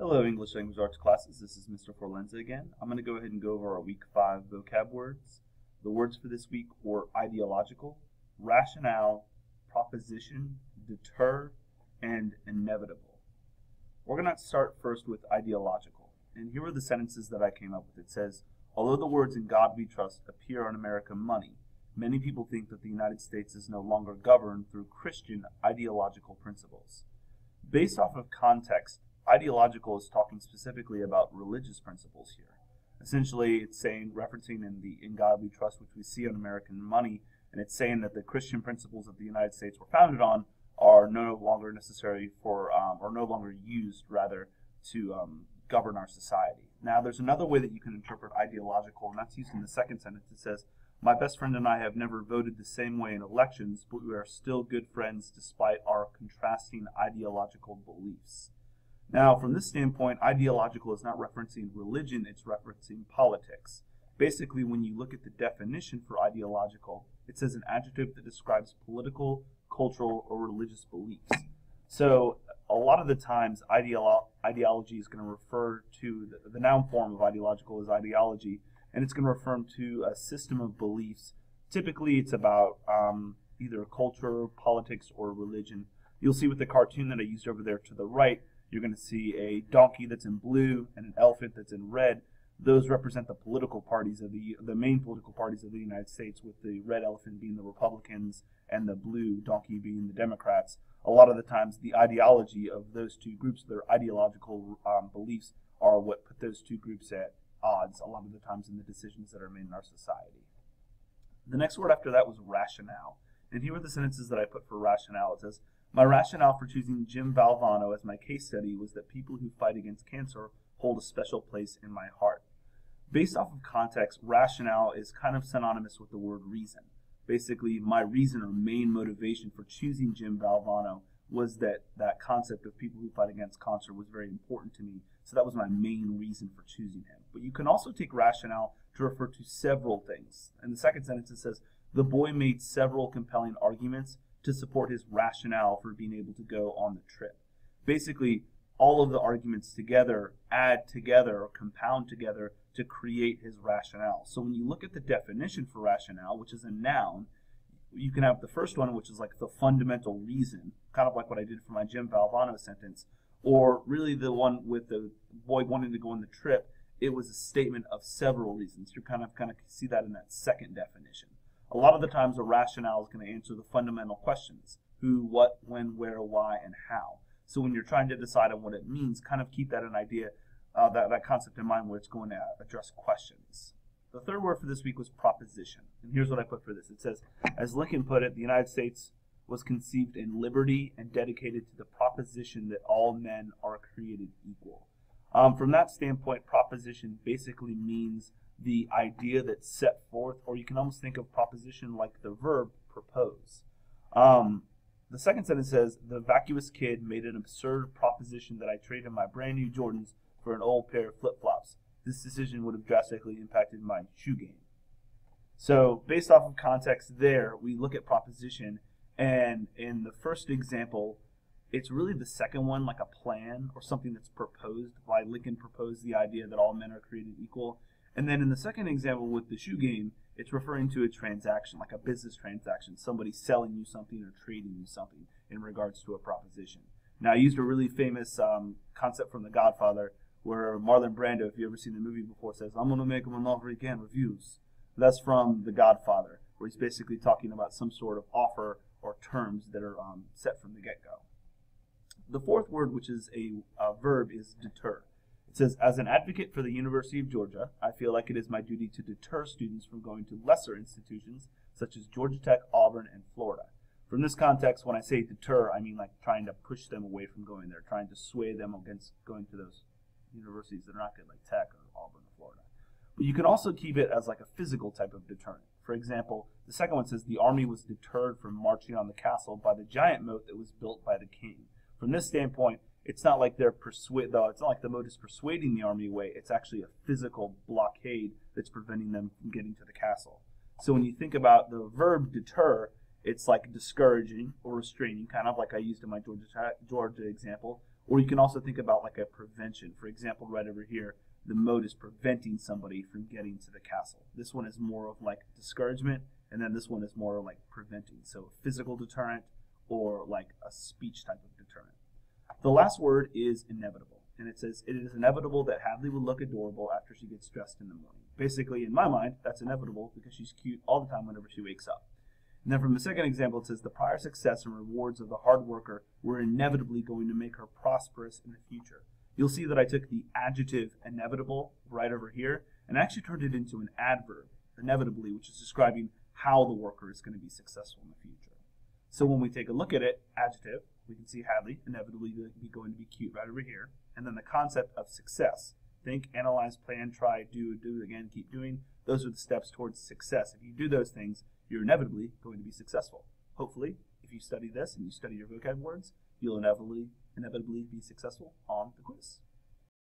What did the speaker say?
Hello, English Language Arts classes. This is Mr. Forlenza again. I'm going to go ahead and go over our Week 5 vocab words. The words for this week were ideological, rationale, proposition, deter, and inevitable. We're going to start first with ideological. And here are the sentences that I came up with. It says, although the words "in God we trust" appear on American money, many people think that the United States is no longer governed through Christian ideological principles. Based off of context, ideological is talking specifically about religious principles here. Essentially, it's referencing in God we trust, which we see on American money, and it's saying that the Christian principles that the United States were founded on are no longer necessary or no longer used, rather, to govern our society. Now, there's another way that you can interpret ideological, and that's used in the second sentence. It says, my best friend and I have never voted the same way in elections, but we are still good friends despite our contrasting ideological beliefs. Now, from this standpoint, ideological is not referencing religion, it's referencing politics. Basically, when you look at the definition for ideological, it says an adjective that describes political, cultural, or religious beliefs. So, a lot of the times, ideology is going to refer to, the noun form of ideological is ideology, and it's going to refer to a system of beliefs. Typically, it's about either culture, politics, or religion. You'll see with the cartoon that I used over there to the right, you're going to see a donkey that's in blue and an elephant that's in red. Those represent the political parties of the main political parties of the United States, with the red elephant being the Republicans and the blue donkey being the Democrats. A lot of the times, the ideology of those two groups, their ideological beliefs, are what put those two groups at odds a lot of the times in the decisions that are made in our society. The next word after that was rationale. And here are the sentences that I put for rationale. It says, my rationale for choosing Jim Valvano as my case study was that people who fight against cancer hold a special place in my heart. Based off of context, rationale is kind of synonymous with the word reason. Basically, my reason or main motivation for choosing Jim Valvano was that concept of people who fight against cancer was very important to me. So that was my main reason for choosing him. But you can also take rationale to refer to several things. In the second sentence it says, the boy made several compelling arguments to support his rationale for being able to go on the trip. Basically, all of the arguments together add together or compound together to create his rationale. So when you look at the definition for rationale, which is a noun, you can have the first one, which is like the fundamental reason, kind of like what I did for my Jim Valvano sentence, or really the one with the boy wanting to go on the trip. It was a statement of several reasons. You kind of see that in that second definition. A lot of the times a rationale is going to answer the fundamental questions: who, what, when, where, why, and how. So when you're trying to decide on what it means, kind of keep that an idea, that concept in mind, where it's going to address questions. The third word for this week was proposition. And here's what I put for this. It says, as Lincoln put it, the United States was conceived in liberty and dedicated to the proposition that all men are created equal. From that standpoint, proposition basically means the idea that's set forth, or you can almost think of proposition like the verb propose. The second sentence says, the vacuous kid made an absurd proposition that I traded my brand new Jordans for an old pair of flip-flops. This decision would have drastically impacted my shoe game. So based off of context there, we look at proposition, and in the first example, it's really the second one, like a plan or something that's proposed. Why Lincoln proposed the idea that all men are created equal. And then in the second example with the shoe game, it's referring to a transaction, like a business transaction, somebody selling you something or trading you something in regards to a proposition. Now, I used a really famous concept from The Godfather, where Marlon Brando, if you've ever seen the movie before, says, I'm going to make him an offer he can't refuse. That's from The Godfather, where he's basically talking about some sort of offer or terms that are set from the get-go. The fourth word, which is a verb, is deter. It says, as an advocate for the University of Georgia, I feel like it is my duty to deter students from going to lesser institutions such as Georgia Tech, Auburn, and Florida. From this context, when I say deter, I mean like trying to push them away from going there, trying to sway them against going to those universities that are not good, like Tech or Auburn or Florida. But you can also keep it as like a physical type of deterrent. For example, the second one says, the army was deterred from marching on the castle by the giant moat that was built by the king. From this standpoint, it's not like it's not like the moat is persuading the army away. It's actually a physical blockade that's preventing them from getting to the castle. So when you think about the verb deter, it's like discouraging or restraining, kind of like I used in my Georgia example, Or you can also think about like a prevention. For example, right over here, the moat is preventing somebody from getting to the castle. This one is more of like discouragement, and then this one is more like preventing. So physical deterrent or like a speech type of deterrent. The last word is inevitable. And it says, it is inevitable that Hadley will look adorable after she gets dressed in the morning. Basically, in my mind, that's inevitable because she's cute all the time whenever she wakes up. And then from the second example, it says, the prior success and rewards of the hard worker were inevitably going to make her prosperous in the future. You'll see that I took the adjective inevitable right over here and actually turned it into an adverb, inevitably, which is describing how the worker is going to be successful in the future. So when we take a look at it, adjective, we can see Hadley inevitably going to be cute right over here. And then the concept of success. Think, analyze, plan, try, do it again, keep doing. Those are the steps towards success. If you do those things, you're inevitably going to be successful. Hopefully, if you study this and you study your vocab words, you'll inevitably be successful on the quiz.